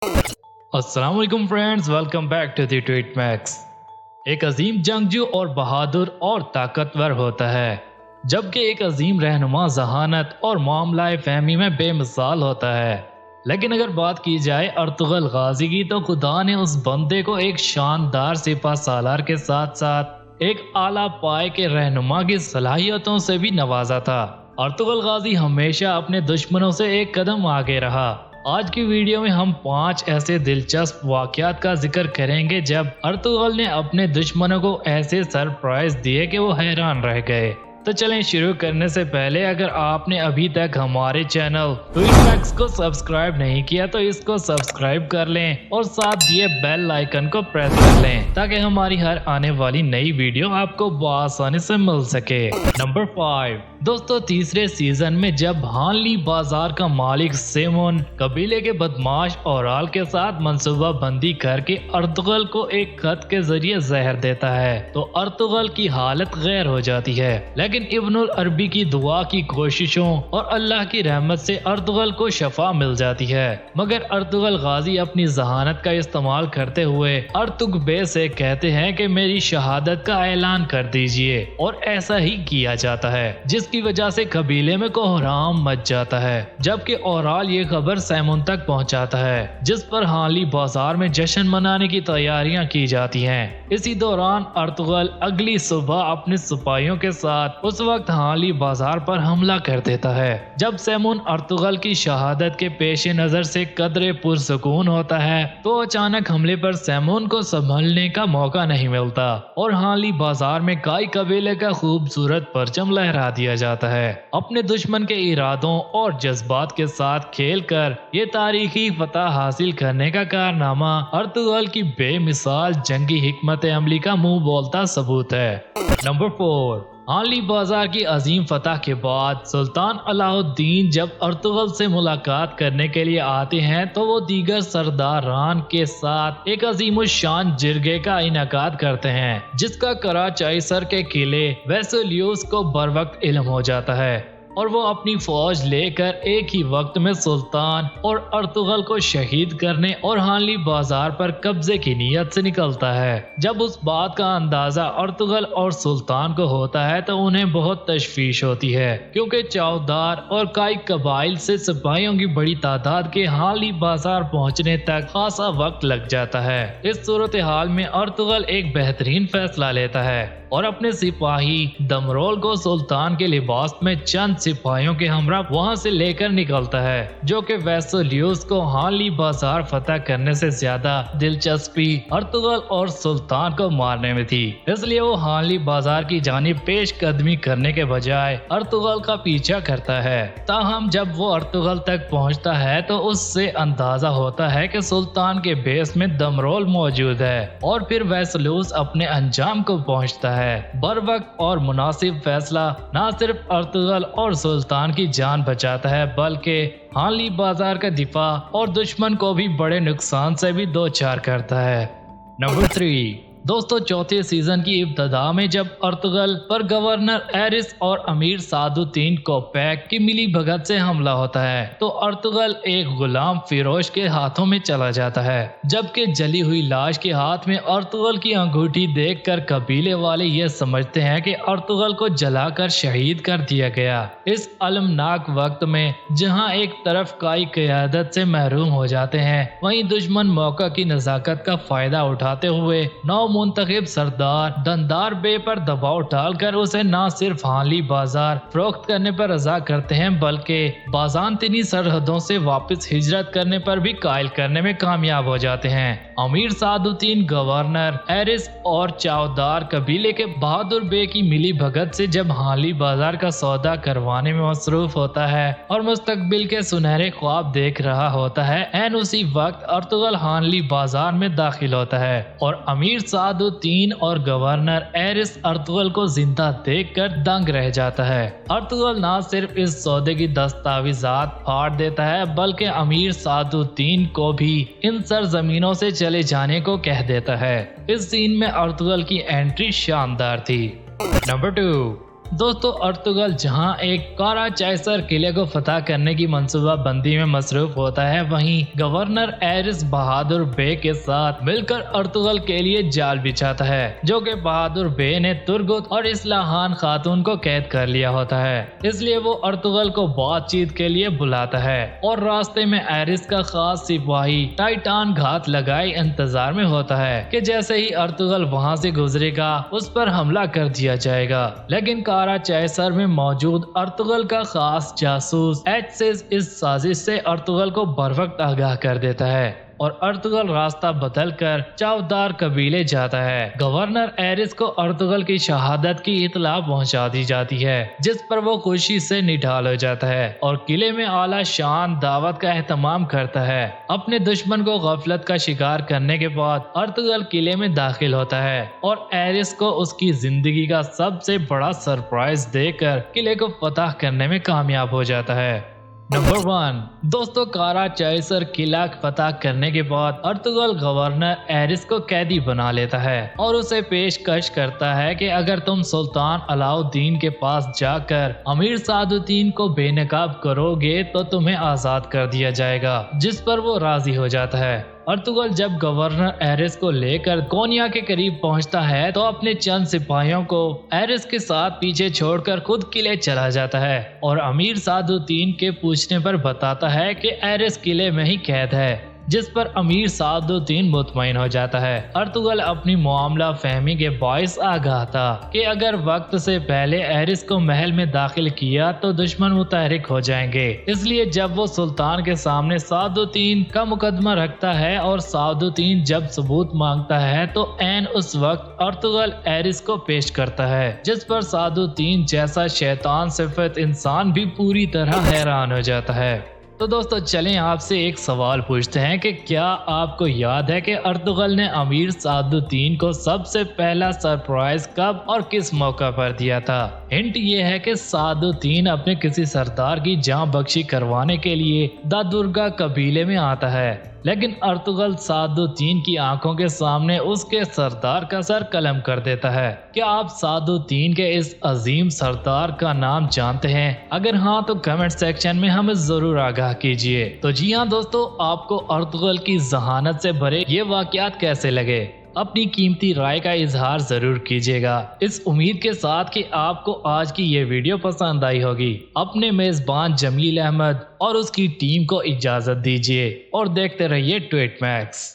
अस्सलाम वालेकुम friends, welcome back to the tweet max. एक अजीम जंगजू और बहादुर और ताकतवर होता है, जबकि एक अजीम रहनुमा जहानत और मामला फहमी में बेमिसाल होता है। लेकिन अगर बात की जाए अर्तुगरुल गाजी की, तो खुदा ने उस बंदे को एक शानदार सिपा सालार के साथ साथ एक आला पाए के रहनुमा की सलाहियतों से भी नवाजा था। अर्तुगरुल गाजी हमेशा अपने दुश्मनों से एक कदम आगे रहा। आज की वीडियो में हम 5 ऐसे दिलचस्प वाकयात का जिक्र करेंगे जब अर्तुगरुल ने अपने दुश्मनों को ऐसे सरप्राइज दिए कि वो हैरान रह गए। तो चलें, शुरू करने से पहले अगर आपने अभी तक हमारे चैनल ट्वीट मैक्स को सब्सक्राइब नहीं किया तो इसको सब्सक्राइब कर लें और साथ दिए बेल आइकन को प्रेस कर लें ताकि हमारी हर आने वाली नई वीडियो आपको बआसानी से मिल सके। नंबर 5 दोस्तों, तीसरे सीजन में जब हानली बाजार का मालिक सेमोन कबीले के बदमाश ओराल के साथ मंसूबा बंदी करके अर्तुगरुल को एक खत के जरिए जहर देता है तो अर्तुगरुल की हालत गैर हो जाती है। लेकिन इब्नुल अरबी की दुआ की कोशिशों और अल्लाह की रहमत से अर्तुगरुल को शफा मिल जाती है। मगर अर्तुगरुल गाजी अपनी जहानत का इस्तेमाल करते हुए अर्तुगबे से कहते हैं कि मेरी शहादत का ऐलान कर दीजिए, और ऐसा ही किया जाता है, जिसकी वजह से कबीले में कोहराम मच जाता है। जबकि ओराल ये खबर सेमोन तक पहुंचाता है, जिस पर हानली बाजार में जश्न मनाने की तैयारियां की जाती हैं। इसी दौरान अर्तुगरुल अगली सुबह अपने सिपाहियों के साथ उस वक्त हानली बाजार पर हमला कर देता है। जब सेमोन अर्तुगरुल की शहादत के पेश नजर से कदरे पुरसुकून होता है तो अचानक हमले पर सेमोन को संभलने का मौका नहीं मिलता और हानली बाजार में काई कबीले का खूबसूरत परचम लहरा दिया जाता है। अपने दुश्मन के इरादों और जज्बात के साथ खेलकर ये तारीखी फतह हासिल करने का कारनामा अर्तुगरुल की बेमिसाल जंगी हिकमत अमली का मुंह बोलता सबूत है। नंबर 4 हानली बाजार की अजीम फतह के बाद सुल्तान अलाउद्दीन जब अर्तुगरुल से मुलाकात करने के लिए आते हैं तो वो दीगर सरदारान के साथ एक अजीमुशान जिरगे का इनेकाद करते हैं, जिसका कराचाई सर के किले वेसुलियुस को बर वक्त इल्म हो जाता है और वो अपनी फौज लेकर एक ही वक्त में सुल्तान और अर्तुगरुल को शहीद करने और हानली बाजार पर कब्जे की नीयत से निकलता है। जब उस बात का अंदाजा अर्तुगरुल और सुल्तान को होता है तो उन्हें बहुत तशवीश होती है, क्योंकि चौदार और काई कबाइल से सिपाहियों की बड़ी तादाद के हानली बाजार पहुंचने तक खासा वक्त लग जाता है। इस सूरत हाल में अर्तुगरुल एक बेहतरीन फैसला लेता है और अपने सिपाही दमरोल को सुल्तान के लिबास में चंद सिपाहियों के हमरा वहां से लेकर निकलता है, जो कि वेसुलियुस को हानली बाजार फतह करने से ज्यादा दिलचस्पी अर्तुगरुल और सुल्तान को मारने में थी। इसलिए वो हानली बाजार की जानिब पेश कदमी करने के बजाय अर्तुगरुल का पीछा करता है। ताहम जब वो अर्तुगरुल तक पहुंचता है तो उससे अंदाजा होता है कि सुल्तान के बेस में दमरोल मौजूद है और फिर वेसुलियुस अपने अंजाम को पहुंचता है। बर वक्त और मुनासिब फैसला न सिर्फ अर्तुगरुल और सुल्तान की जान बचाता है, बल्कि हानली बाजार का दिफा और दुश्मन को भी बड़े नुकसान से भी दो चार करता है। नंबर 3 दोस्तों, चौथे सीजन की इब्तदा में जब अर्तुगरुल पर गवर्नर एरिस और अमीर सादुद्दीन कोपैक की मिली भगत से हमला होता है तो अर्तुगरुल एक गुलाम फिरोज के हाथों में चला जाता है, जबकि जली हुई लाश के हाथ में अर्तुगरुल की अंगूठी देखकर कबीले वाले ये समझते हैं कि अर्तुगरुल को जलाकर शहीद कर दिया गया। इस अलमनाक वक्त में जहां एक तरफ काई क़यादत से महरूम हो जाते हैं, वहीं दुश्मन मौका की नजाकत का फायदा उठाते हुए मुंतखब सरदार दंदार बे पर दबाव डालकर उसे न सिर्फ हानली बाजार फरोख्त करने पर रजा करते हैं, बल्कि बाजानतीनी सरहदों से वापस हिजरत करने पर भी कायल करने में कामयाब हो जाते हैं। अमीर सादुद्दीन गवर्नर एरिस और चौदार कबीले के बहादुर बे की मिली भगत से जब हानली बाजार का सौदा करवाने में मसरूफ होता है और मुस्तकबिल के सुनहरे ख्वाब देख रहा होता है, एन उसी वक्त अर्तुगरुल हानली बाजार में दाखिल होता है और अमीर सादुद्दीन और गवर्नर एरिस अर्तुगरुल को जिंदा देखकर दंग रह जाता है। अर्तुगरुल न सिर्फ इस सौदे की दस्तावेजात फाड़ देता है, बल्कि अमीर सादुद्दीन को भी इन सरजमीनों से चले जाने को कह देता है। इस सीन में अर्तुगरुल की एंट्री शानदार थी। नंबर 2 दोस्तों अर्तुगल जहां एक काराचाइसर किले को फतह करने की मंसूबा बंदी में मसरूफ होता है, वहीं गवर्नर एरिस बहादुर बे के साथ मिलकर अर्तुगल के लिए जाल बिछाता है, जो कि बहादुर बे ने तुर्गुत और इस्लाहान खातून को कैद कर लिया होता है। इसलिए वो अर्तुगल को बातचीत के लिए बुलाता है और रास्ते में एरिस का खास सिपाही टाइटान घात लगाए इंतजार में होता है कि जैसे ही अर्तुगल वहां से गुजरेगा उस पर हमला कर दिया जाएगा। लेकिन काराचाइसर में मौजूद अर्तुगल का खास जासूस एचसिस इस साजिश से अर्तुगल को बरवक्त आगाह कर देता है और अर्तुगल रास्ता बदलकर चावदार कबीले जाता है। गवर्नर एरिस को अर्तुगल की शहादत की इतला पहुंचा दी जाती है, जिस पर वो खुशी से निढाल हो जाता है और किले में आला शान दावत का एहतमाम करता है। अपने दुश्मन को गफलत का शिकार करने के बाद अर्तुगल किले में दाखिल होता है और एरिस को उसकी जिंदगी का सबसे बड़ा सरप्राइज देकर किले को फतह करने में कामयाब हो जाता है। नंबर 1, दोस्तों काराचाइसर किला फतह करने के बाद अर्तुगल गवर्नर एरिस को कैदी बना लेता है और उसे पेशकश करता है कि अगर तुम सुल्तान अलाउद्दीन के पास जाकर अमीर सादुद्दीन को बेनकाब करोगे तो तुम्हें आजाद कर दिया जाएगा, जिस पर वो राजी हो जाता है। अर्तुगल जब गवर्नर एरिस को लेकर कोनिया के करीब पहुंचता है तो अपने चंद सिपाहियों को एरिस के साथ पीछे छोड़कर खुद किले चला जाता है और अमीर सादुद्दीन के पूछने पर बताता है कि एरिस किले में ही कैद है, जिस पर अमीर सादुद्दीन मुतमईन हो जाता है। अर्तुगल अपनी मामला फहमी के बाइस आगाह था कि अगर वक्त से पहले एरिस को महल में दाखिल किया तो दुश्मन मुतहरिक हो जाएंगे। इसलिए जब वो सुल्तान के सामने सादुद्दीन का मुकदमा रखता है और सादुद्दीन जब सबूत मांगता है तो ऐन उस वक्त अर्तुगल एरिस को पेश करता है, जिस पर सादुद्दीन जैसा शैतान सिफत इंसान भी पूरी तरह हैरान हो जाता है। तो दोस्तों चलें आपसे एक सवाल पूछते हैं कि क्या आपको याद है कि अर्तुगल ने अमीर सादुद्दीन को सबसे पहला सरप्राइज कब और किस मौका पर दिया था? हिंट ये है कि सादुद्दीन अपने किसी सरदार की जान बख्शी करवाने के लिए दादुर्गा कबीले में आता है, लेकिन अर्तुगल सादुद्दीन की आंखों के सामने उसके सरदार का सर कलम कर देता है। क्या आप सादुद्दीन के इस अजीम सरदार का नाम जानते हैं? अगर हाँ तो कमेंट सेक्शन में हमें जरूर आगाह कीजिए। तो जी हाँ दोस्तों, आपको अर्तुगल की जहानत से भरे ये वाकयात कैसे लगे? अपनी कीमती राय का इजहार जरूर कीजिएगा, इस उम्मीद के साथ कि आपको आज की ये वीडियो पसंद आई होगी। अपने मेजबान जमील अहमद और उसकी टीम को इजाजत दीजिए और देखते रहिए ट्वीट मैक्स।